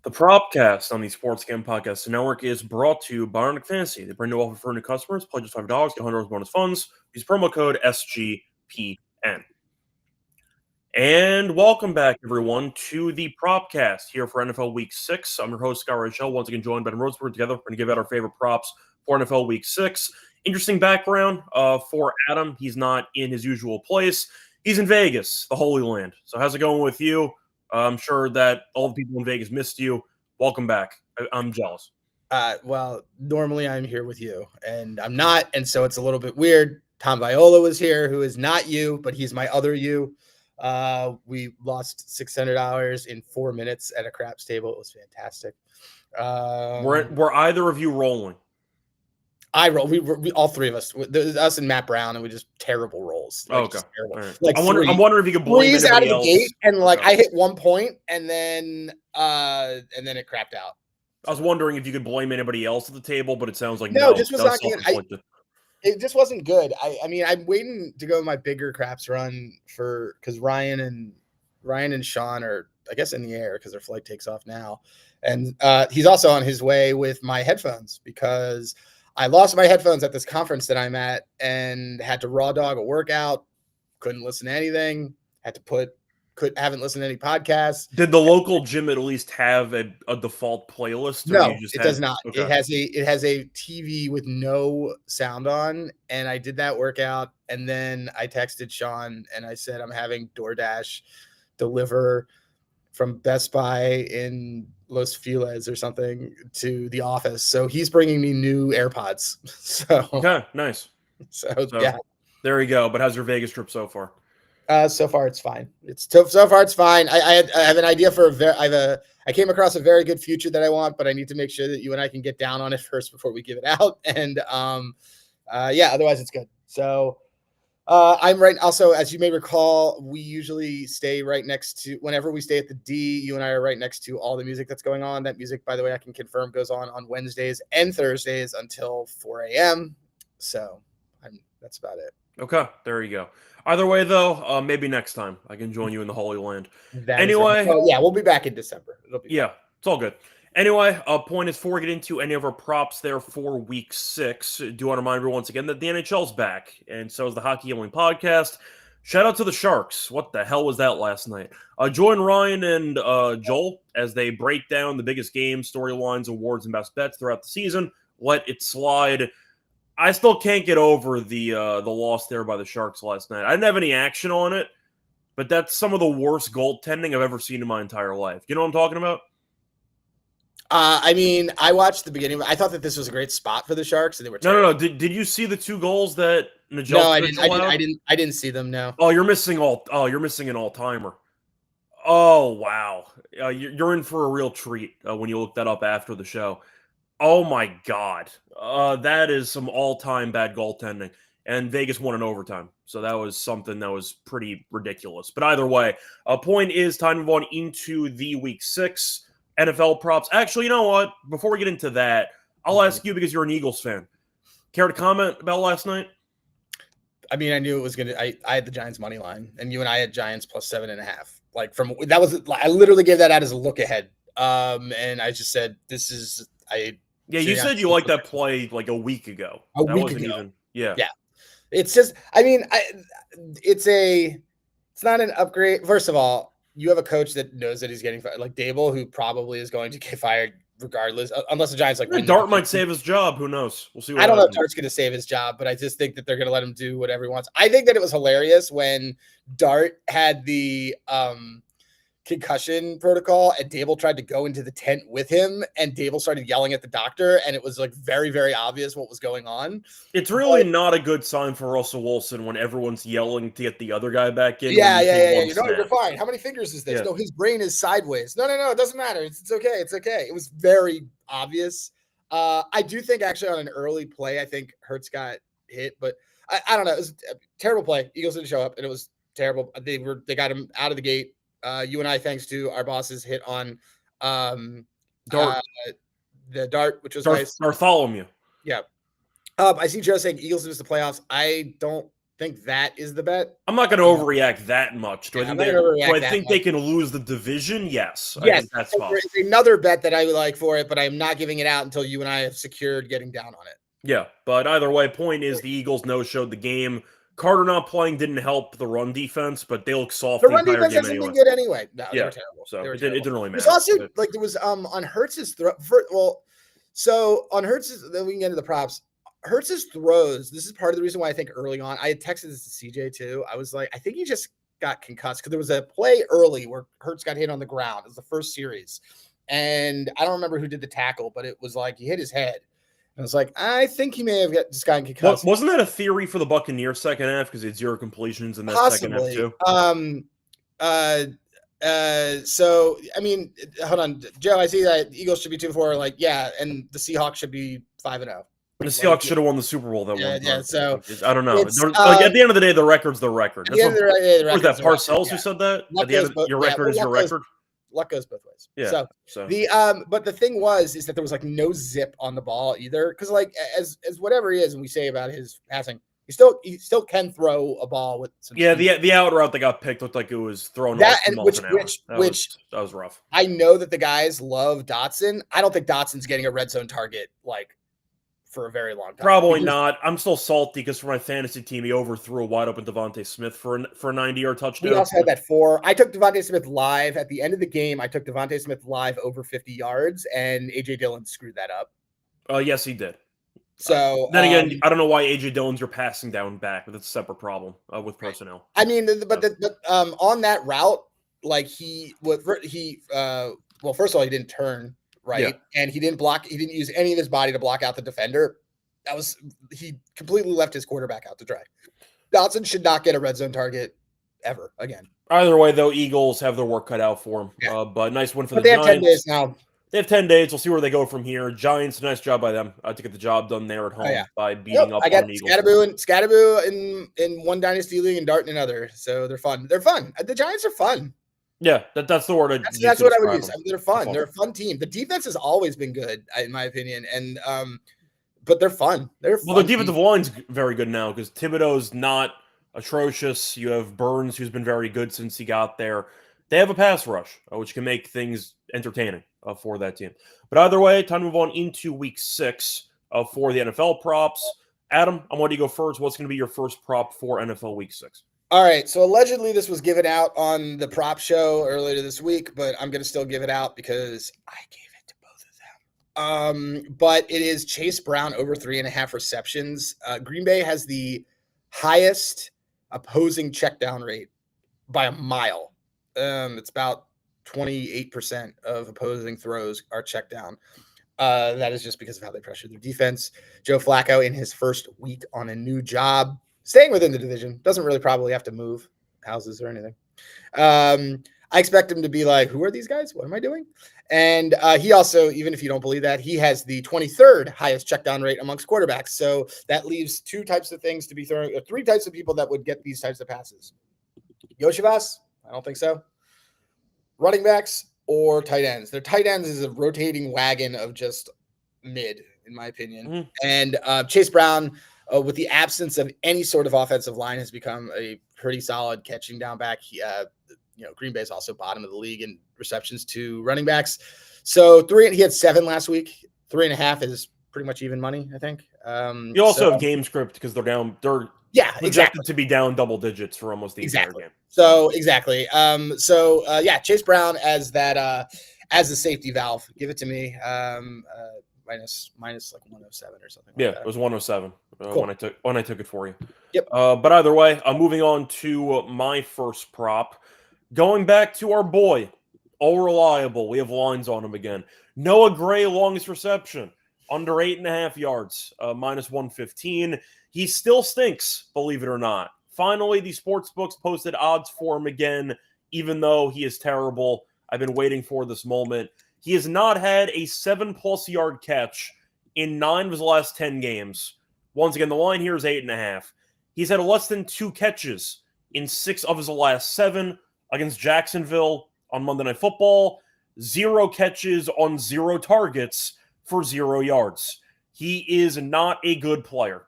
The Propcast on the Sports Game Podcast Network is brought to you by Bionic Fantasy. They bring new offer for new customers. Play just $5, get $100 bonus funds. Use promo code SGPN. And welcome back, everyone, to the Propcast here for NFL Week 6. I'm your host, Scott Reichel, once again joined by Rosenberg. Together, we're going to give out our favorite props for NFL Week 6. Interesting background for Adam. He's not in his usual place. He's in Vegas, the Holy Land. So how's it going with you? I'm sure that all the people in Vegas missed you. Welcome back. I'm jealous. Well, normally I'm here with you, and I'm not, and so it's a little bit weird. Tom Viola was here, who is not you, but he's my other you. We lost $600 in 4 minutes at a craps table. It was fantastic. Were either of you rolling? I roll. We all three of us, us and Matt Brown, and we just terrible rolls. Like, okay. Right. Like I'm wondering if you could blame anybody out of the gate, and like okay. I hit 1 point, and then it crapped out. I was wondering if you could blame anybody else at the table, but it sounds like no, just was not good. It just wasn't good. I mean, I'm waiting to go my bigger craps run because Ryan and Sean are, I guess, in the air because their flight takes off now, and he's also on his way with my headphones because I lost my headphones at this conference that I'm at and had to raw dog a workout. Couldn't listen to anything. Haven't listened to any podcasts. Did the local gym at least have a default playlist? No, it does not. Okay. It has a TV with no sound on, and I did that workout, and then I texted Sean and I said I'm having DoorDash deliver from Best Buy in Los Feliz or something to the office. So he's bringing me new AirPods. So okay, nice. So yeah, there you go. But how's your Vegas trip so far? So far it's fine. So far it's fine. I have an idea for I came across a very good future that I want, but I need to make sure that you and I can get down on it first before we give it out. And otherwise it's good. So I'm right. Also, as you may recall, we usually stay right next to, whenever we stay at the D, you and I are right next to all the music that's going on. That music, by the way, I can confirm goes on Wednesdays and Thursdays until 4 a.m. So that's about it. Okay, there you go. Either way, though, maybe next time I can join you in the Holy Land. Anyway, we'll be back in December. It's all good. Anyway, point is, before we get into any of our props there for Week 6, do want to remind everyone once again that the NHL's back, and so is the Hockey Gambling Podcast. Shout out to the Sharks. What the hell was that last night? Join Ryan and Joel as they break down the biggest games, storylines, awards, and best bets throughout the season. Let it slide. I still can't get over the loss there by the Sharks last night. I didn't have any action on it, but that's some of the worst goaltending I've ever seen in my entire life. You know what I'm talking about? I mean, I watched the beginning. I thought that this was a great spot for the Sharks, and they were terrible. No. Did you see the 2 goals that Nigel? No, I didn't see them. No. Oh, you're missing an all-timer. Oh wow, you're in for a real treat when you look that up after the show. Oh my God, that is some all-time bad goaltending, and Vegas won in overtime. So that was something that was pretty ridiculous. But either way, point is time to move on into the Week 6 NFL props. Actually, you know what? Before we get into that, I'll ask you because you're an Eagles fan. Care to comment about last night? I mean, I knew it was going to. I had the Giants money line, and you and I had Giants plus 7.5. Like I literally gave that out as a look ahead. And I just said, this is Yeah, you said you liked that play like a week ago. Yeah. It's just, I mean, it's not an upgrade. First of all, you have a coach that knows that he's getting fired, like Dable, who probably is going to get fired regardless, unless the Giants win. Dart might save his job. Who knows? We'll see. I don't know if Dart's going to save his job, but I just think that they're going to let him do whatever he wants. I think that it was hilarious when Dart had the concussion protocol and Dable tried to go into the tent with him, and Dable started yelling at the doctor, and it was like very, very obvious what was going on. It's really not a good sign for Russell Wilson when everyone's yelling to get the other guy back in. Yeah. You're fine. How many fingers is this? Yeah. No, his brain is sideways. No, it doesn't matter. It's okay. It was very obvious. I do think actually on an early play, I think Hurts got hit, but I don't know. It was a terrible play. Eagles didn't show up, and it was terrible. They got him out of the gate. You and I, thanks to our bosses, hit on Dart. The Dart, which was nice. Bartholomew. Yeah. I see Joe saying Eagles lose the playoffs. I don't think that is the bet. I'm not going to overreact that much. Do I think, they can lose the division? Yes. Yes. I think that's possible. There's another bet that I would like for it, but I'm not giving it out until you and I have secured getting down on it. Yeah, but either way, point is the Eagles no-showed the game. Carter not playing didn't help the run defense, but they look soft the run entire defense game hasn't anyway. been good anyway. No, yeah, they were terrible. So it didn't really matter. There's also there was on Hurts's throw. So on Hurts's, then we can get into the props. Hurts's throws. This is part of the reason why I think early on I had texted this to CJ too. I was like, I think he just got concussed because there was a play early where Hurts got hit on the ground. It was the first series, and I don't remember who did the tackle, but it was like he hit his head. I was like, I think he may have just gotten concussed. Wasn't that a theory for the Buccaneers second half because it's 0 completions in that Possibly. second half too? So I mean, hold on, Joe. I see that the Eagles should be 2-4. Like, yeah, and the Seahawks should be 5-0. The Seahawks should have won the Super Bowl that one time. Yeah. So I don't know. Like at the end of the day, the record's the record. Who's that Parcells who said that? At the end, your record is your record. Luck goes both ways. Yeah. So but the thing is that there was like no zip on the ball either. Because like as whatever he is, and we say about his passing, he still can throw a ball with some speed. The out route that got picked looked like it was thrown that, and that was rough. I know that the guys love Dotson. I don't think Dotson's getting a red zone target like for a very long time. Probably not. I'm still salty because for my fantasy team, he overthrew a wide open Devontae Smith for a 90-yard touchdown. We also had that 4. I took Devontae Smith live at the end of the game. I took Devontae Smith live over 50 yards, and AJ Dillon screwed that up. Yes, he did. So then again, I don't know why AJ Dillon's your passing down back, but it's a separate problem with personnel. I mean, but on that route, like well, first of all, he didn't turn. Right. Yeah. And he didn't block. He didn't use any of his body to block out the defender. He completely left his quarterback out to dry. Dotson should not get a red zone target ever again. Either way, though, Eagles have their work cut out for them. Yeah. But nice win for the Giants. They have 10 days now. They have 10 days. We'll see where they go from here. Giants, nice job by them to get the job done there at home by beating up on the Eagles. Scatterboo in one dynasty league and Dart in another. So they're fun. They're fun. The Giants are fun. Yeah, that's the word. That's what I would use. I mean, they're fun. They're a fun team. The defense has always been good, in my opinion, and but they're fun. Well, the defensive line's very good now because Thibodeau's not atrocious. You have Burns, who's been very good since he got there. They have a pass rush, which can make things entertaining for that team. But either way, time to move on into Week 6 for the NFL props. Adam, I want you to go first. What's going to be your first prop for NFL Week 6? All right, so allegedly this was given out on the prop show earlier this week, but I'm going to still give it out because I gave it to both of them. But it is Chase Brown over 3.5 receptions. Green Bay has the highest opposing check down rate by a mile. It's about 28% of opposing throws are checked down. That is just because of how they pressure their defense. Joe Flacco in his first week on a new job, staying within the division, doesn't really probably have to move houses or anything. I expect him to be like, who are these guys? What am I doing? And he also, even if you don't believe that, he has the 23rd highest check down rate amongst quarterbacks. So that leaves 2 types of things to be thrown, or 3 types of people that would get these types of passes. Yoshivas? I don't think so. Running backs or tight ends. Their tight ends is a rotating wagon of just mid, in my opinion. Mm-hmm. And Chase Brown, with the absence of any sort of offensive line, has become a pretty solid catching down back. Green Bay is also bottom of the league in receptions to running backs. So he had 7 last week. 3.5 is pretty much even money, I think. You also have game script because they're down. They're projected to be down double digits for almost the entire game. So exactly. Chase Brown as that as the safety valve. Give it to me. Minus like 107 or something. Yeah, it was 107 cool. when I took it for you. Yep. But either way, moving on to my first prop. Going back to our boy, all reliable. We have lines on him again. Noah Gray, longest reception, under 8.5 yards, minus 115. He still stinks, believe it or not. Finally, the sports books posted odds for him again, even though he is terrible. I've been waiting for this moment. He has not had a 7+ yard catch in 9 of his last 10 games. Once again, the line here is 8.5. He's had less than 2 catches in 6 of his last 7 against Jacksonville on Monday Night Football. 0 catches on 0 targets for 0 yards. He is not a good player.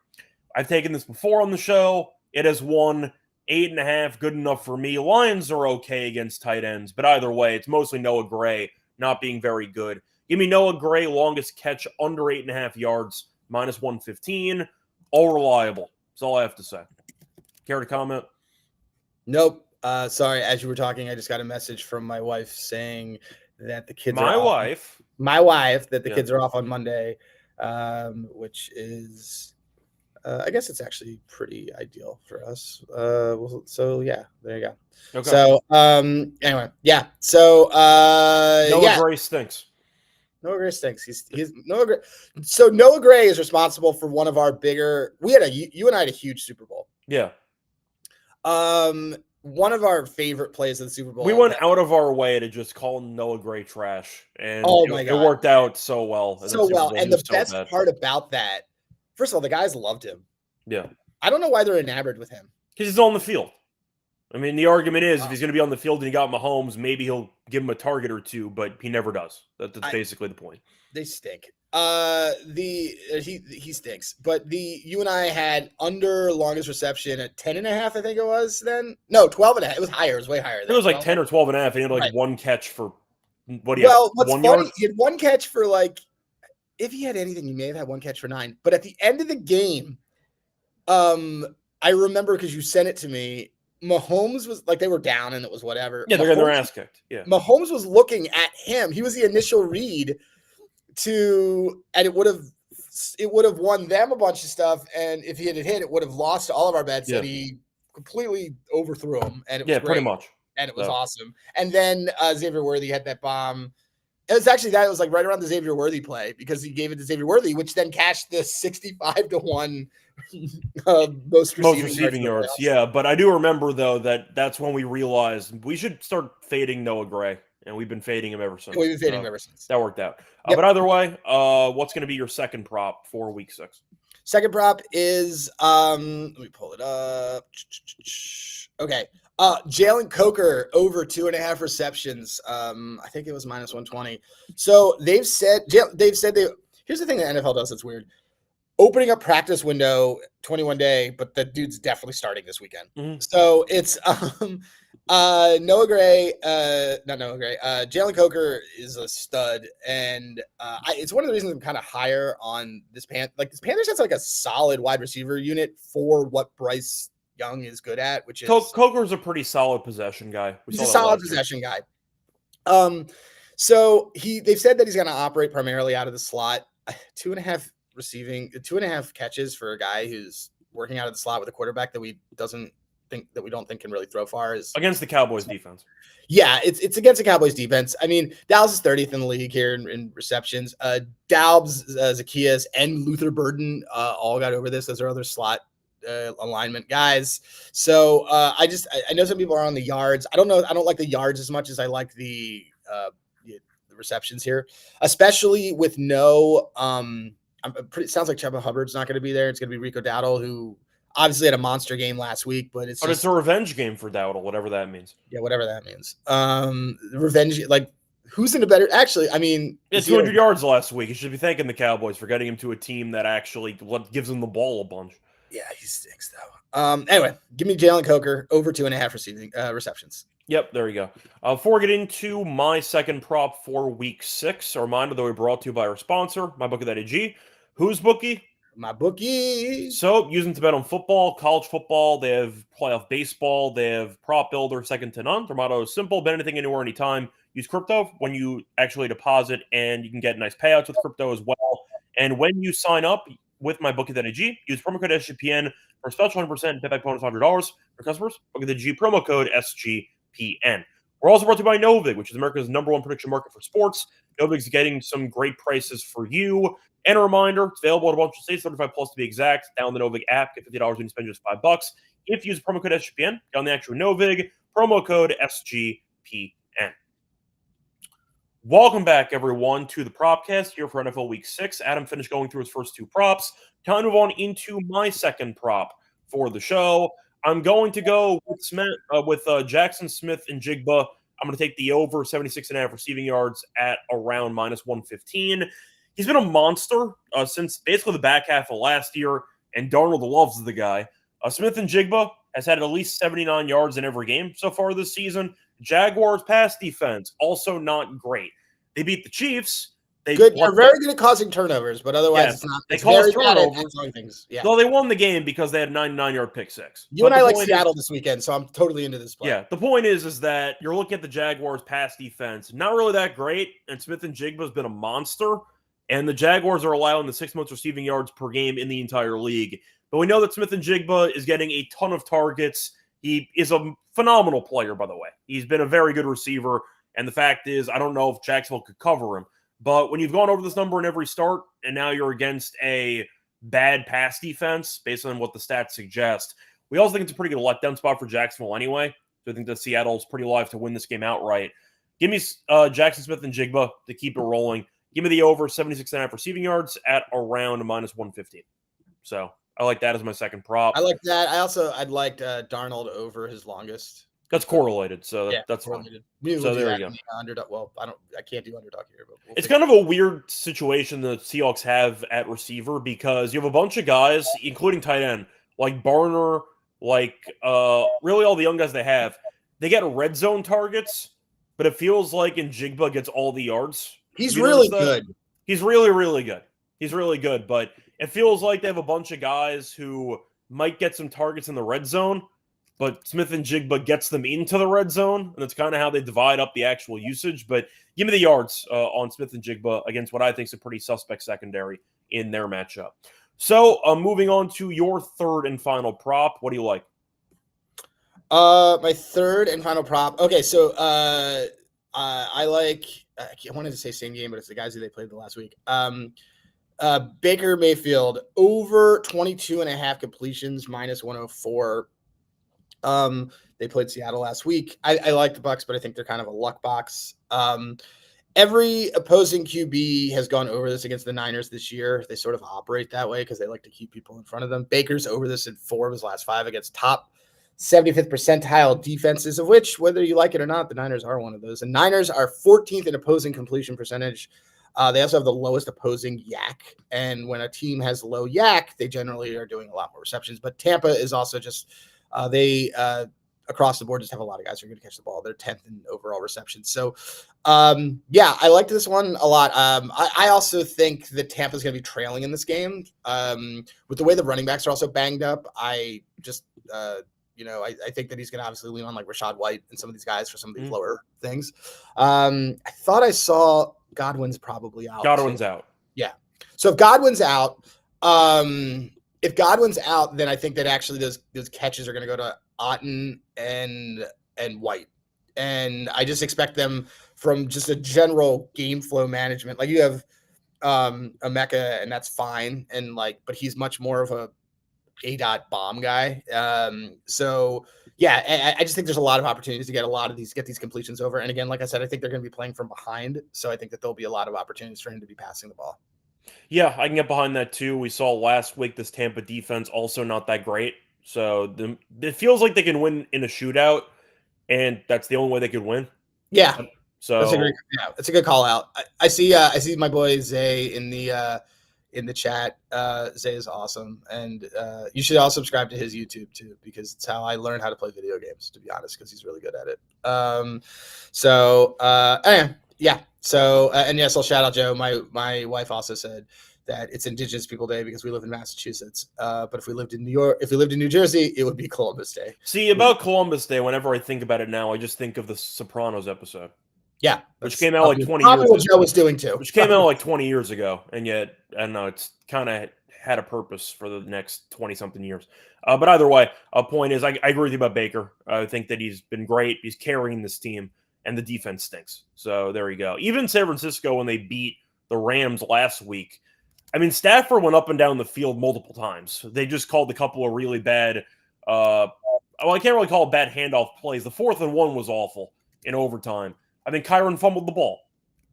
I've taken this before on the show. It has won 8.5, good enough for me. Lions are okay against tight ends, but either way, it's mostly Noah Gray not being very good. Give me Noah Gray, longest catch under 8.5 yards, -115. All reliable. That's all I have to say. Care to comment? Nope. Sorry. As you were talking, I just got a message from my wife saying that the kids My are wife. My wife, that the kids are off on Monday, which is, I guess it's actually pretty ideal for us. So yeah, there you go. Okay. So anyway, yeah. So Noah Gray stinks. Noah Gray stinks. He's Noah Gray. So Noah Gray is responsible for one of our bigger. You and I had a huge Super Bowl. Yeah. One of our favorite plays of the Super Bowl. We went out of our way to just call Noah Gray trash, and it worked out so well. And the best part about that, first of all, the guys loved him. Yeah. I don't know why they're enamored with him. Because he's on the field. I mean, the argument is if he's going to be on the field and he got Mahomes, maybe he'll give him a target or two, but he never does. That's basically the point. They stink. He stinks. But you and I had under longest reception at 10.5, I think it was then. No, 12.5. It was higher. It was way higher. It was like 10 or 12.5. And he had like one catch for what's 1 funny, yard? He had one catch for if he had anything, he may have had one catch for 9. But at the end of the game, I remember because you sent it to me. Mahomes was they were down and it was whatever. Yeah, they're getting their ass kicked. Yeah. Mahomes was looking at him. He was the initial read and it would have won them a bunch of stuff. And if he had hit, it would have lost all of our bets. And he completely overthrew him. And it was great. Pretty much. And it was awesome. And then Xavier Worthy had that bomb. It was actually it was right around the Xavier Worthy play because he gave it to Xavier Worthy, which then cashed the 65-1 most receiving yards. Yeah, but I do remember though that's when we realized we should start fading Noah Gray, and we've been fading him ever since. We've been fading him ever since. That worked out. But either way, what's going to be your second prop for Week 6? Second prop is let me pull it up. Okay. Jalen Coker over 2.5 receptions. I think it was -120. So they've said here's the thing that NFL does that's weird. Opening up practice window 21 day, but the dude's definitely starting this weekend. Mm-hmm. So it's Noah Gray, not Noah Gray. Jalen Coker is a stud, and it's one of the reasons I'm kind of higher on this this Panthers has a solid wide receiver unit for what Bryce Young is good at, which is Coker's a pretty solid possession guy. He's a solid possession guy. So they've said that he's going to operate primarily out of the slot. 2.5 receiving, 2.5 catches for a guy who's working out of the slot with a quarterback that we don't think can really throw far is against the Cowboys defense. Yeah, it's against the Cowboys defense. I mean, Dallas is 30th in the league here in receptions. Daubs, Zacchaeus, and Luther Burden all got over this. Those are other slot alignment guys. So I know some people are on the yards. I don't like the yards as much as I like the receptions here, especially with no it sounds like Chuba Hubbard's not going to be there. It's going to be Rico Dowdle, who obviously had a monster game last week, but it's a revenge game for Dowdle, whatever that means. Yeah, whatever that means. Revenge, who's in a better? Actually, I mean, 200 yards last week. You should be thanking the Cowboys for getting him to a team that actually gives him the ball a bunch. Yeah, he stinks though. Anyway, give me Jalen Coker over 2.5 receiving receptions. Yep, there you go. Before we get into my second prop for Week 6, a reminder that we brought to you by our sponsor, MyBookie.ag. Who's Bookie? My Bookie. So, using to bet on football, college football, they have playoff baseball, they have prop builder, second to none. Their motto is simple: bet anything, anywhere, anytime. Use crypto when you actually deposit, and you can get nice payouts with crypto as well. And when you sign up with MyBookie.ag, use promo code SGPN for a special 100% bet back bonus $100 for customers. Bookie.ag promo code SGPN. We're also brought to you by Novig, which is America's #1 prediction market for sports. Novig's getting some great prices for you. And a reminder, it's available in a bunch of states, 35 plus to be exact. Download the Novig app, get $50 when you spend just $5. If you use promo code SGPN, get on the actual Novig, promo code SGPN. Welcome back, everyone, to the Propcast here for NFL Week 6. Adam finished going through his first two props. Time to move on into my second prop for the show. I'm going to go with Jackson Smith and Jigba. I'm going to take the over 76.5 receiving yards at around -115. He's been a monster since basically the back half of last year, and Darnold loves the guy. Smith and Jigba has had at least 79 yards in every game so far this season. Jaguars pass defense, also not great. They beat the Chiefs. They're very good at causing turnovers, but otherwise it's not. It's very bad at throwing things. Yeah. Though they won the game because they had a 99-yard pick six. You and I like Seattle this weekend, so I'm totally into this play. Yeah, the point is that you're looking at the Jaguars pass defense, not really that great, and Smith and Jigba has been a monster, and the Jaguars are allowing the 6th most receiving yards per game in the entire league. But we know that Smith and Jigba is getting a ton of targets. He is a phenomenal player, by the way. He's been a very good receiver, and the fact is, I don't know if Jacksonville could cover him. But when you've gone over this number in every start, and now you're against a bad pass defense, based on what the stats suggest, we also think it's a pretty good letdown spot for Jacksonville anyway. So I think that Seattle's pretty live to win this game outright. Give me Jackson Smith and Jigba to keep it rolling. Give me the over 76.5 receiving yards at around minus 115. So I like that as my second prop. I like that. I'd like Darnold over his longest. That's correlated, so yeah, that's correlated. So there you go. Underdog. Well, I can't do underdog here, but it's kind of a weird situation the Seahawks have at receiver because you have a bunch of guys, including tight end, like Barner, like really all the young guys they have. They get red zone targets, but it feels like Njigba gets all the yards. He's really good. He's really, really good. He's really good, but it feels like they have a bunch of guys who might get some targets in the red zone, but Smith and Jigba gets them into the red zone, and that's kind of how they divide up the actual usage. But give me the yards on Smith and Jigba against what I think is a pretty suspect secondary in their matchup. So moving on to your third and final prop. What do you like? My third and final prop. Okay, so I like – I wanted to say same game, but it's the guys who they played the last week. Baker Mayfield, over 22.5 completions, minus 104. They played Seattle last week. I like the Bucs, but I think they're kind of a luck box. Every opposing QB has gone over this against the Niners this year. They sort of operate that way because they like to keep people in front of them. Baker's over this in 4 of his last 5 against top 75th percentile defenses, of which, whether you like it or not, the Niners are one of those. The Niners are 14th in opposing completion percentage. They also have the lowest opposing yak. And when a team has low yak, they generally are doing a lot more receptions. But Tampa is also just they across the board just have a lot of guys who are going to catch the ball. They're 10th in overall receptions. So, yeah, I liked this one a lot. I also think that Tampa's going to be trailing in this game. With the way the running backs are also banged up, I just, I think that he's going to obviously lean on like Rashad White and some of these guys for some of these lower things. I thought I saw Godwin's probably out. Godwin's out. Yeah. So if Godwin's out, then I think that actually those catches are going to go to Otten and White. And I just expect them from just a general game flow management. Like you have Emeka, and that's fine. And but he's much more of a A-dot bomb guy. So yeah, I just think there's a lot of opportunities to get these completions over. And again, like I said, I think they're going to be playing from behind. So I think that there'll be a lot of opportunities for him to be passing the ball. Yeah, I can get behind that too. We saw last week this Tampa defense also not that great. So it feels like they can win in a shootout, and that's the only way they could win. Yeah. So that's a good call out. I see my boy Zay in the chat. Zay is awesome, and you should all subscribe to his YouTube too, because it's how I learned how to play video games, to be honest, because he's really good at it. Anyway, yeah. So, and yes, I'll shout out Joe. My wife also said that it's Indigenous People Day because we live in Massachusetts. But if we lived in New Jersey, it would be Columbus Day. See, about Columbus Day, whenever I think about it now, I just think of the Sopranos episode. Yeah. Which came out like 20 years ago. Joe was doing too. Which came out like 20 years ago. And yet, I don't know, it's kind of had a purpose for the next 20-something years. But either way, point is, I agree with you about Baker. I think that he's been great. He's carrying this team. And the defense stinks. So there you go. Even San Francisco, when they beat the Rams last week, I mean, Stafford went up and down the field multiple times. They just called a couple of really bad, I can't really call it bad handoff plays. The 4th and 1 was awful in overtime. I think Kyron fumbled the ball,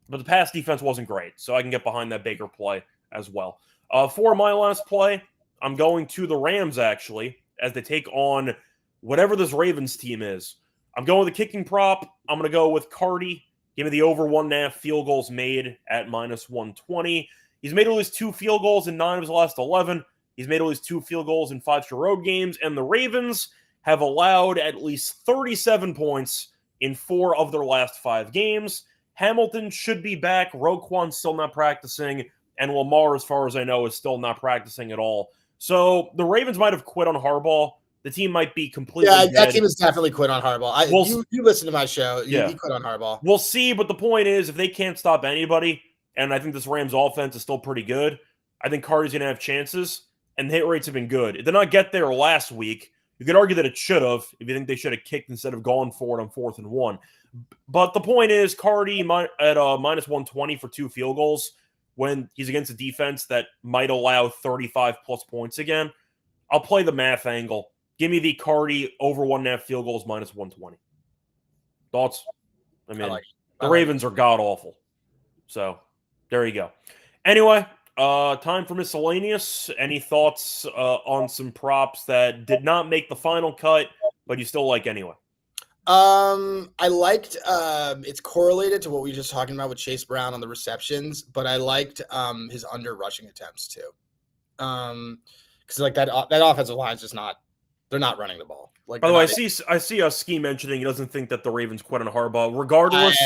but the pass defense wasn't great. So I can get behind that Baker play as well. For my last play, I'm going to the Rams, actually, as they take on whatever this Ravens team is. I'm going with the kicking prop. I'm going to go with Cardi. Give me the over 1.5 field goals made at minus 120. He's made at least 2 field goals in 9 of his last 11. He's made at least 2 field goals in 5 straight road games, and the Ravens have allowed at least 37 points in 4 of their last 5 games. Hamilton should be back. Roquan's still not practicing, and Lamar, as far as I know, is still not practicing at all. So the Ravens might have quit on Harbaugh. The team might be completely dead. That team has definitely quit on Harbaugh. You listen to my show. You quit on Harbaugh. We'll see, but the point is, if they can't stop anybody, and I think this Rams offense is still pretty good, I think Cardi's going to have chances, and the hit rates have been good. It did not get there last week. You could argue that it should have, if you think they should have kicked instead of going for it on 4th and 1. But the point is, Cardi at minus 120 for 2 field goals when he's against a defense that might allow 35-plus points again. I'll play the math angle. Give me the Cardi over 1.5 field goals minus 120. Thoughts? I mean, the Ravens are god-awful. So, there you go. Anyway, time for miscellaneous. Any thoughts on some props that did not make the final cut, but you still like anyway? I liked it's correlated to what we were just talking about with Chase Brown on the receptions, but I liked his under rushing attempts too. Because like that offensive line is just not, they're not running the ball. Like, by the way, I see a Ski mentioning he doesn't think that the Ravens quit on Harbaugh. Regardless,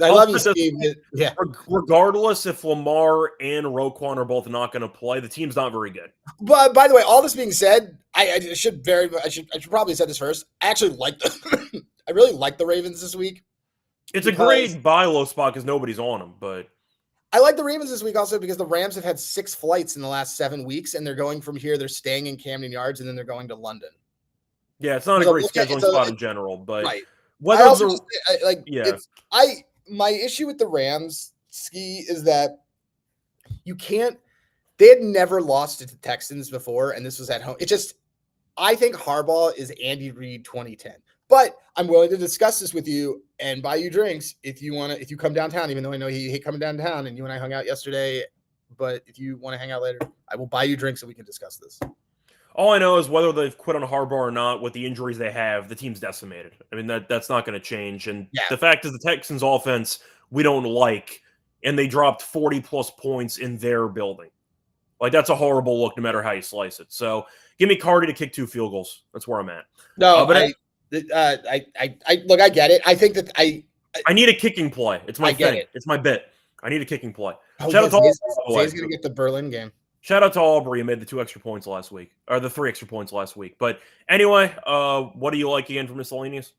I love you, Steve. Yeah. Regardless, if Lamar and Roquan are both not going to play, the team's not very good. But by the way, all this being said, I should probably have said this first. I actually like I really like the Ravens this week. It's a great buy low spot because nobody's on them, but I like the Ravens this week also because the Rams have had 6 flights in the last 7 weeks, and they're going from here. They're staying in Camden Yards, and then they're going to London. Yeah, it's not a great scheduling spot in general, but right. Whether my issue with the Rams, Ski, is that they had never lost to the Texans before, and this was at home. I think Harbaugh is Andy Reid 2010. But I'm willing to discuss this with you and buy you drinks if you come downtown, even though I know you hate coming downtown and you and I hung out yesterday. But if you want to hang out later, I will buy you drinks so we can discuss this. All I know is whether they've quit on Harbaugh or not, with the injuries they have, the team's decimated. I mean, that's not going to change. And the fact is the Texans offense we don't like, and they dropped 40-plus points in their building. Like, that's a horrible look no matter how you slice it. So give me Cardi to kick 2 field goals. That's where I'm at. No, but look, I get it. I think that I need a kicking play. It's my thing. It's my bit. I need a kicking play. Shout out to Aubrey. He's going to get the Berlin game. Shout out to Aubrey, who made the 2 extra points last week, or the 3 extra points last week. But anyway, what do you like again for miscellaneous?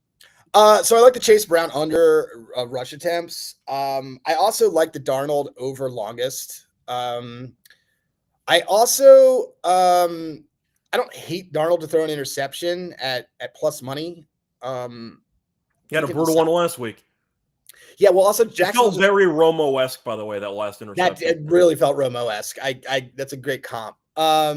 So I like the Chase Brown under rush attempts. I also like the Darnold over longest. I also I don't hate Darnold to throw an interception at plus money. He had a brutal one last week. Yeah, well, also Jackson felt very Romo-esque, by the way, that last interception. It really felt Romo-esque. That's a great comp. All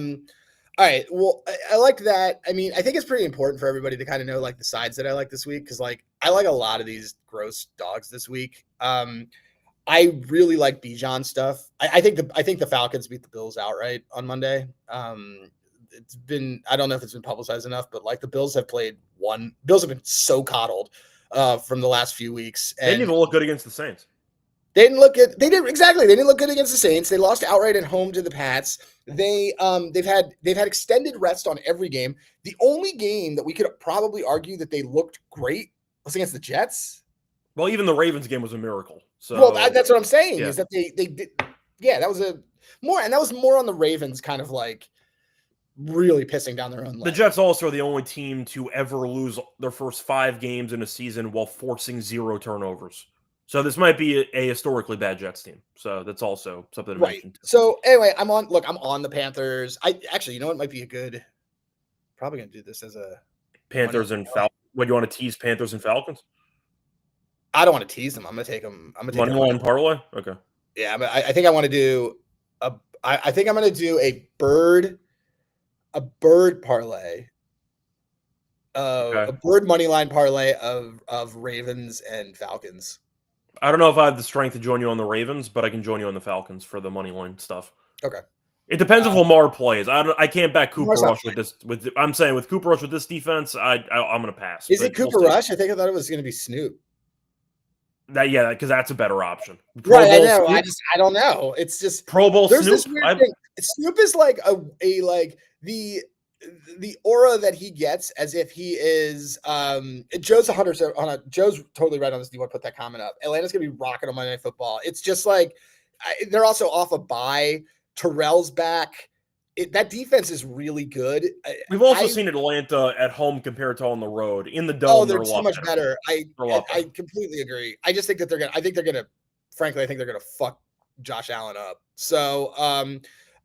right, well, I like that. I mean, I think it's pretty important for everybody to kind of know like the sides that I like this week because like I like a lot of these gross dogs this week. I really like Bijan stuff. I think the Falcons beat the Bills outright on Monday. It's been, I don't know if it's been publicized enough, but like the Bills have been so coddled from the last few weeks. And they didn't even look good against the Saints. They didn't look good against the Saints. They lost outright at home to the Pats. They've had extended rest on every game. The only game that we could probably argue that they looked great was against the Jets. Well, even the Ravens game was a miracle. So well, that's what I'm saying is that they did. Yeah, that was more on the Ravens kind of like really pissing down their own leg. The Jets also are the only team to ever lose their first 5 games in a season while forcing 0 turnovers. So this might be a historically bad Jets team. So that's also something to mention. So anyway, I'm on the Panthers. You know what might be probably going to do this as a Panthers and Falcons. What, do you want to tease Panthers and Falcons? I don't want to tease them. I'm going to take them. Money line parlay? Okay. Yeah, but I think I want to do I think I'm going to do a bird parlay. A bird money line parlay of Ravens and Falcons. I don't know if I have the strength to join you on the Ravens, but I can join you on the Falcons for the money line stuff. Okay. It depends if Lamar plays. I can't back Cooper Rush with this. I'm saying with Cooper Rush with this defense, I'm going to pass. Is it Cooper Rush? I thought it was going to be Snoop. Because that's a better option. Right, I know. I don't know. It's just Pro Bowl there's Snoop. This weird thing. Snoop is like a like the aura that he gets as if he is Joe's 100 on a Joe's totally right on this. Do you want to put that comment up? Atlanta's gonna be rocking on Monday Night Football. It's just like they're also off a bye. Terrell's back. That defense is really good. We've also seen Atlanta at home compared to on the road. In the dome, oh, they're so much better. I completely agree. I just think that they're gonna. Frankly, I think they're gonna fuck Josh Allen up. So,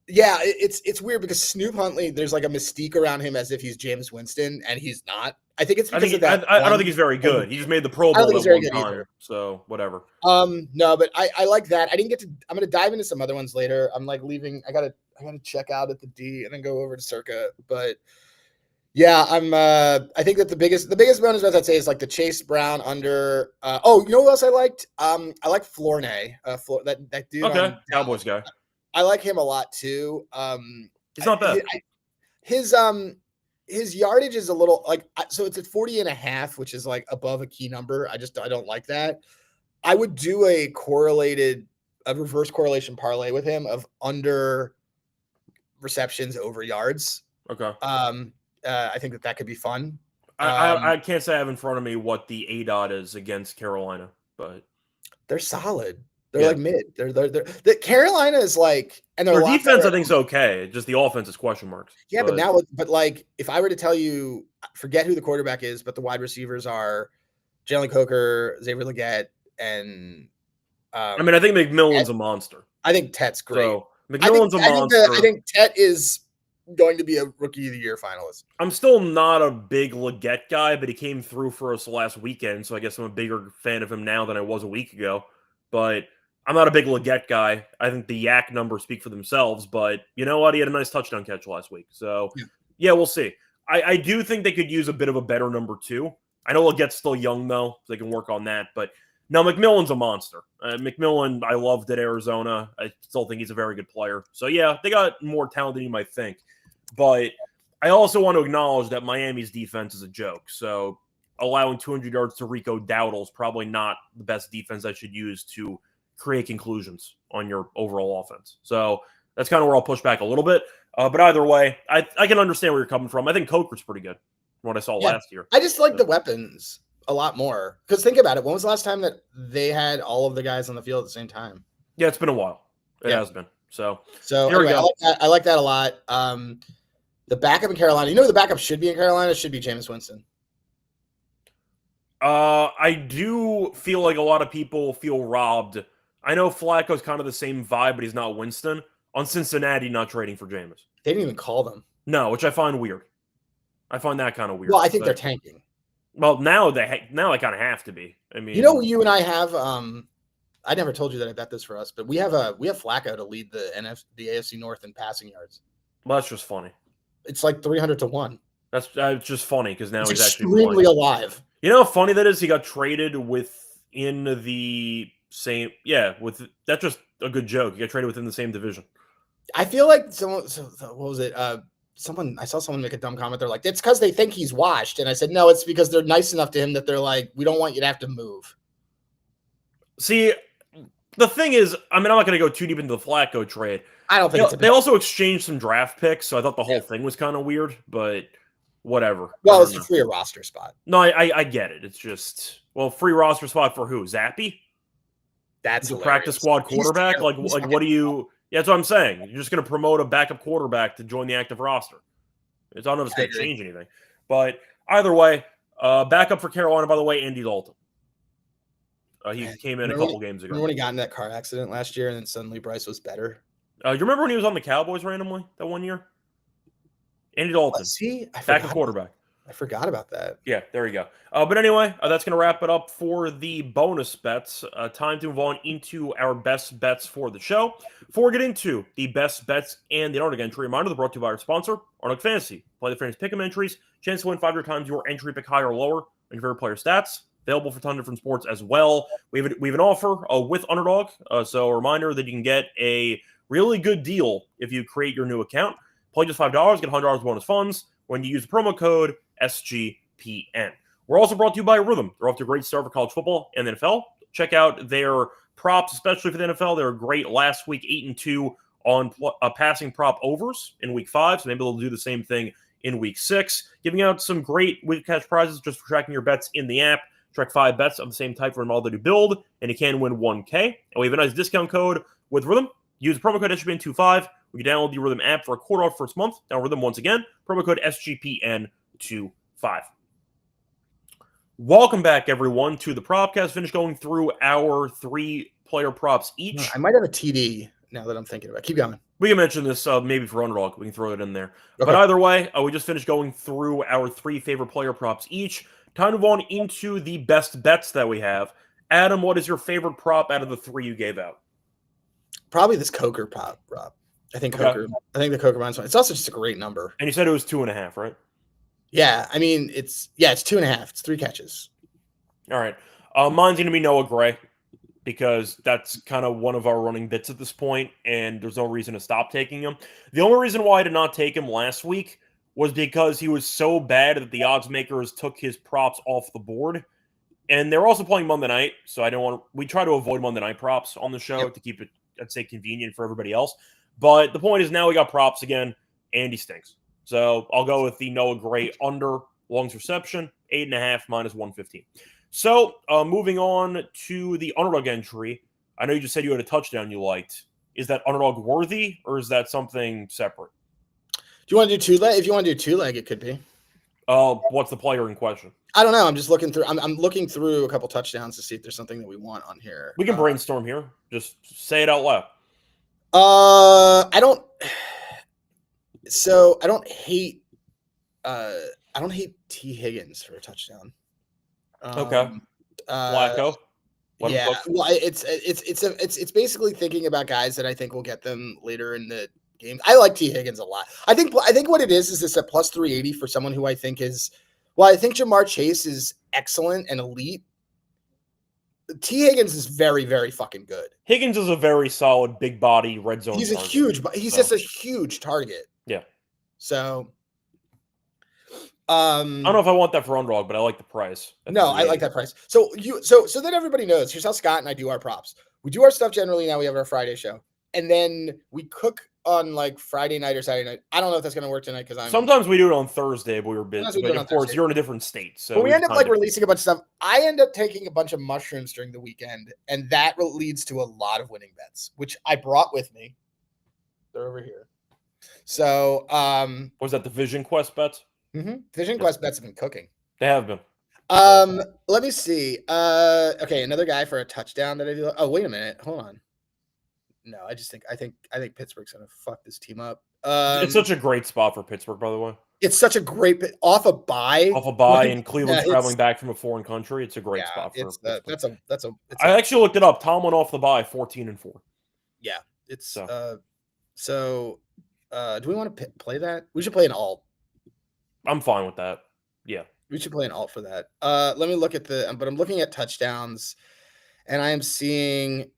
yeah, it's weird because Snoop Huntley, there's like a mystique around him as if he's James Winston, and he's not. I think it's because of that. I don't think he's very good. He just made the Pro Bowl that one time, either. So whatever. No, but I like that. I didn't get to. I'm gonna dive into some other ones later. I'm like leaving. I gotta check out at the D and then go over to Circa. But yeah, I think that the biggest bonus bet I'd say is like the Chase Brown under. Oh, you know what else I liked? I like Flournoy. That dude. Okay, Cowboys guy. I like him a lot too. He's not bad. His yardage is a little like, so it's at 40.5, which is like above a key number. I don't like that. I would do a reverse correlation parlay with him of under receptions over yards. Okay. I think that could be fun. I can't say I have in front of me what the ADOT is against Carolina, but they're solid. They're like mid. The Carolina is like, and their defense I think is okay. Just the offense is question marks. Yeah, but like if I were to tell you, forget who the quarterback is, but the wide receivers are Jalen Coker, Xavier Legette, and I mean, I think McMillan's a monster. I think Tet's great. So McMillan's a monster. I think Tet is going to be a Rookie of the Year finalist. I'm still not a big Legette guy, but he came through for us last weekend, so I guess I'm a bigger fan of him now than I was a week ago. But I'm not a big Legette guy. I think the Yak numbers speak for themselves, but you know what? He had a nice touchdown catch last week. So, yeah we'll see. I do think they could use a bit of a better number 2. I know Legette's still young, though, so they can work on that. But, no, McMillan's a monster. McMillan, I loved at Arizona. I still think he's a very good player. So, yeah, they got more talent than you might think. But I also want to acknowledge that Miami's defense is a joke. So, allowing 200 yards to Rico Dowdle is probably not the best defense I should use to create conclusions on your overall offense. So that's kind of where I'll push back a little bit. But either way, I can understand where you're coming from. I think Coker's pretty good from what I saw last year. I just like the weapons a lot more. Because think about it. When was the last time that they had all of the guys on the field at the same time? Yeah, it's been a while. It has been. So here we go. I like that a lot. The backup in Carolina. You know who the backup should be in Carolina? It should be Jameis Winston. I do feel like a lot of people feel robbed. I know Flacco's kind of the same vibe, but he's not Winston. On Cincinnati not trading for Jameis. They didn't even call them. No, which I find weird. I find that kind of weird. Well, I think they're tanking. Well, now they kind of have to be. I mean, you know, you and I have. I never told you that I bet this for us, but we have Flacco to lead the AFC North in passing yards. Well, that's just funny. It's like 300-1. That's just funny because now he's actually extremely alive. You know how funny that is? He got traded within the same. Yeah, that's just a good joke. He got traded within the same division. I feel like what was it? I saw someone make a dumb comment. They're like, it's because they think he's washed. And I said, no, it's because they're nice enough to him that they're like, we don't want you to have to move. See, the thing is, I mean, I'm not going to go too deep into the Flacco trade. I don't think they also exchanged some draft picks, so I thought the whole thing was kind of weird, but whatever. Well, it's a free roster spot. No, I get it. It's just, free roster spot for who? Zappy? That's a practice squad quarterback? Like what do you... Yeah, that's what I'm saying. You're just going to promote a backup quarterback to join the active roster. I don't know if it's going to change anything. But either way, backup for Carolina, by the way, Andy Dalton. He came in a couple games ago. Remember when he got in that car accident last year and then suddenly Bryce was better? You remember when he was on the Cowboys randomly that one year? Andy Dalton. Was he? Backup quarterback. I forgot about that. Yeah, there you go. But anyway, that's going to wrap it up for the bonus bets. Time to move on into our best bets for the show. Before we get into the best bets and the Arnold entry, reminder, they're brought to you by our sponsor, Arnold Fantasy. Play the Fantasy Pick'em entries. Chance to win 5 times your entry pick higher or lower on your favorite player stats. Available for a ton of different sports as well. We have an offer with Underdog. So a reminder that you can get a really good deal if you create your new account. Play just $5, get $100 bonus funds when you use the promo code SGPN. We're also brought to you by Rhythm. They're off to a great start for college football and the NFL. Check out their props, especially for the NFL. They were great last week, 8-2 on passing prop overs in week 5, so maybe they'll do the same thing in week 6, giving out some great week cash prizes just for tracking your bets in the app. Track 5 bets of the same type for them all that you build, and you can win 1K. And we have a nice discount code with Rhythm. Use promo code SGPN25. We can download the Rhythm app for a quarter off first month. Download Rhythm once again. Promo code SGPN25. Welcome back, everyone, to the Propcast. Finish going through our 3-player props each. I might have a TD now that I'm thinking about it. Keep going. We can mention this maybe for underdog. We can throw it in there. Okay. But either way, we just finished going through our 3 favorite player props each. Time to move on into the best bets that we have. Adam, what is your favorite prop out of the 3 you gave out? Probably this Coker prop, Rob. I think Coker. I think the Coker mine's one. It's also just a great number. And you said it was 2.5, right? Yeah, I mean it's 2.5. It's 3 catches. All right. Mine's gonna be Noah Gray because that's kind of one of our running bits at this point, and there's no reason to stop taking him. The only reason why I did not take him last week was because he was so bad that the odds makers took his props off the board. And they're also playing Monday night, so I don't want to. We try to avoid Monday night props on the show to keep it, I'd say, convenient for everybody else. But the point is now we got props again, and he stinks. So I'll go with the Noah Gray under Long's reception, 8.5 minus 115. So moving on to the underdog entry. I know you just said you had a touchdown you liked. Is that underdog worthy, or is that something separate? Do you want to do 2-leg? If you want to do 2-leg, it could be. What's the player in question? I don't know. I'm just looking through. I'm looking through a couple touchdowns to see if there's something that we want on here. We can brainstorm here. Just say it out loud. I don't. So I don't hate. I don't hate T. Higgins for a touchdown. Okay. Flacco. Yeah. Well, it's basically thinking about guys that I think will get them later in the game. I like T. Higgins a lot. I think what it is this at plus 380 for someone who I think is. Well, I think Jamar Chase is excellent and elite. T. Higgins is very, very fucking good. Higgins is a very solid, big body, red zone. He's target. He's just a huge target. Yeah. So, I don't know if I want that for underdog, but I like the price. No, I like that price. So that everybody knows. Here's how Scott and I do our props. We do our stuff generally. Now we have our Friday show, and then we cook on like Friday night or Saturday night. I don't know if that's going to work tonight because sometimes we do it on Thursday, but we were busy. But of course, you're in a different state, so we end up like releasing a bunch of stuff. I end up taking a bunch of mushrooms during the weekend, and that leads to a lot of winning bets, which I brought with me. They're over here. So, was that the Vision Quest bets? Mm-hmm. Vision Quest bets have been cooking. They have been. Let me see. Okay, another guy for a touchdown that I do. Oh, wait a minute. Hold on. No, I think Pittsburgh's gonna fuck this team up. It's such a great spot for Pittsburgh, by the way. It's such a great off a bye, and Cleveland's traveling back from a foreign country. It's a great spot for Pittsburgh. I actually looked it up. Tom went off the bye 14-4. Yeah, it's so. Do we want to play that? We should play an alt. I'm fine with that. Yeah, we should play an alt for that. Let me look at but I'm looking at touchdowns, and I am seeing.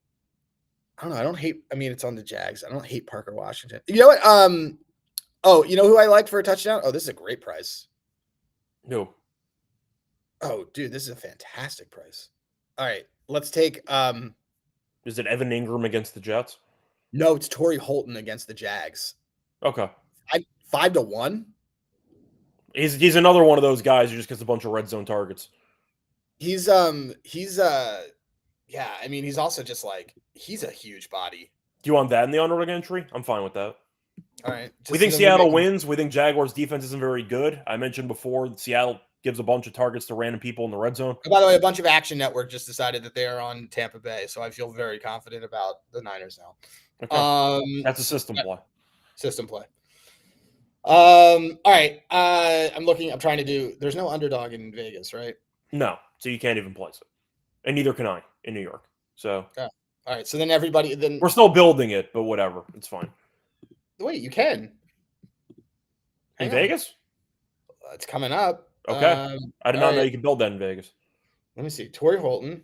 I don't know. I don't hate. I mean, it's on the Jags. I don't hate Parker Washington. You know what? Oh, you know who I liked for a touchdown? Oh, this is a great price. No. Oh, dude, this is a fantastic price. All right, let's take. Is it Evan Ingram against the Jets? No, it's Torrey Holton against the Jags. Okay. 5-1. He's another one of those guys who just gets a bunch of red zone targets. Yeah, I mean, he's also just like, he's a huge body. Do you want that in the underdog entry? I'm fine with that. All right. We think Seattle wins. We think Jaguars' defense isn't very good. I mentioned before that Seattle gives a bunch of targets to random people in the red zone. By the way, a bunch of Action Network just decided that they are on Tampa Bay, so I feel very confident about the Niners now. Okay. That's a system play. System play. All right. I'm trying to do, there's no underdog in Vegas, right? No. So you can't even place it. And neither can I in New York. So all right. So then we're still building it, but whatever. It's fine. Wait, you can. In Vegas? It's coming up. Okay. I did not know you could build that in Vegas. Let me see. Torrey Holton.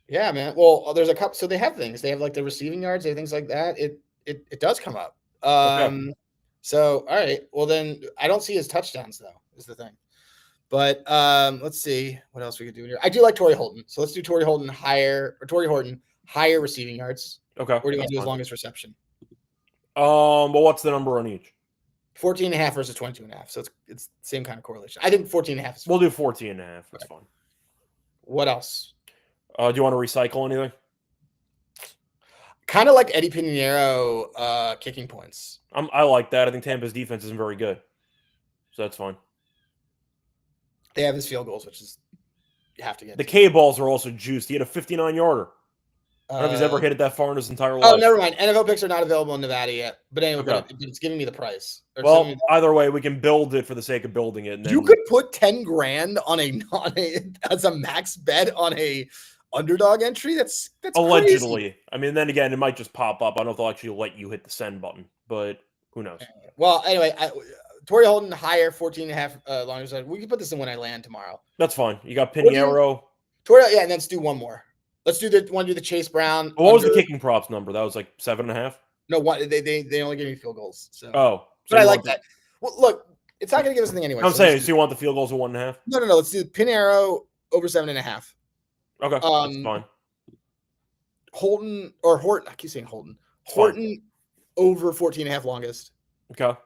Yeah, man. Well, there's a couple. So they have things. They have like the receiving yards, they have things like that. It does come up. Okay. So all right. Well, then I don't see his touchdowns though, is the thing. But let's see what else we could do here. I do like Torrey Holton. So let's do Torrey Horton higher receiving yards. Okay. Or do you want to do his longest reception? Well, what's the number on each? 14.5 versus 22.5. So it's the same kind of correlation. I think 14.5 is fine. We'll do 14.5. That's fine. What else? Do you want to recycle anything? Kind of like Eddie Pinheiro kicking points. I like that. I think Tampa's defense isn't very good. So that's fine. They have his field goals, which is you have to get. The K balls are also juiced. He had a 59-yarder. I don't know if he's ever hit it that far in his entire life. Oh, never mind. NFL picks are not available in Nevada yet. But anyway, Okay. it's giving me the price. Well, either way, we can build it for the sake of building it. And then... You could put 10 grand on a as a max bet on a underdog entry. That's allegedly. Crazy. I mean, then again, it might just pop up. I don't know if they'll actually let you hit the send button, but who knows? Well, anyway, Torrey Holden higher 14.5 long as we can put this in when I land tomorrow. That's fine. You got Pinheiro. Torrey, yeah, and let's do one more. Let's do the Chase Brown. What was the kicking props number? That was like 7.5. No, what they only give me field goals. So so but I like that. Well, look, it's not going to give us anything anyway. I'm saying, so you want the field goals at 1.5? No. Let's do Pinheiro over 7.5. Okay, that's fine. Horton. I keep saying Holden. Horton over 14.5 longest. Okay.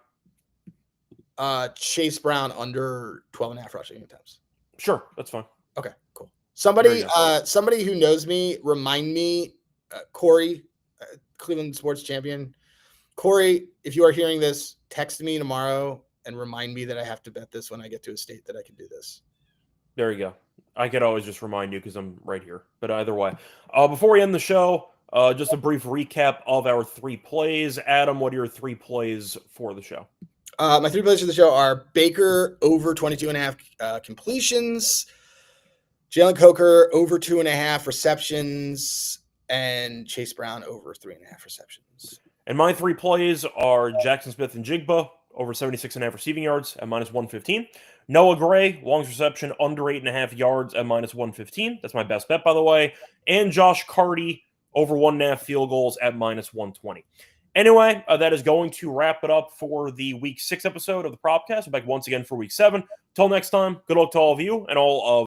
Chase Brown under 12.5 rushing attempts. Sure, that's fine. Okay, cool. Somebody who knows me, remind me, Corey, Cleveland sports champion. Corey, if you are hearing this, text me tomorrow and remind me that I have to bet this when I get to a state that I can do this. There you go. I could always just remind you because I'm right here. But either way, before we end the show, just a brief recap of our 3 plays. Adam, what are your 3 plays for the show? My 3 plays for the show are Baker over 22.5 completions, Jalen Coker over 2.5 receptions, and Chase Brown over 3.5 receptions. And my 3 plays are Jackson Smith and Jigba over 76.5 receiving yards at -115. Noah Gray, long reception under 8.5 yards at -115. That's my best bet, by the way. And Josh Carty over 1.5 field goals at -120. Anyway, that is going to wrap it up for the Week 6 episode of the Propcast. We're back once again for Week 7. Till next time, good luck to all of you and all of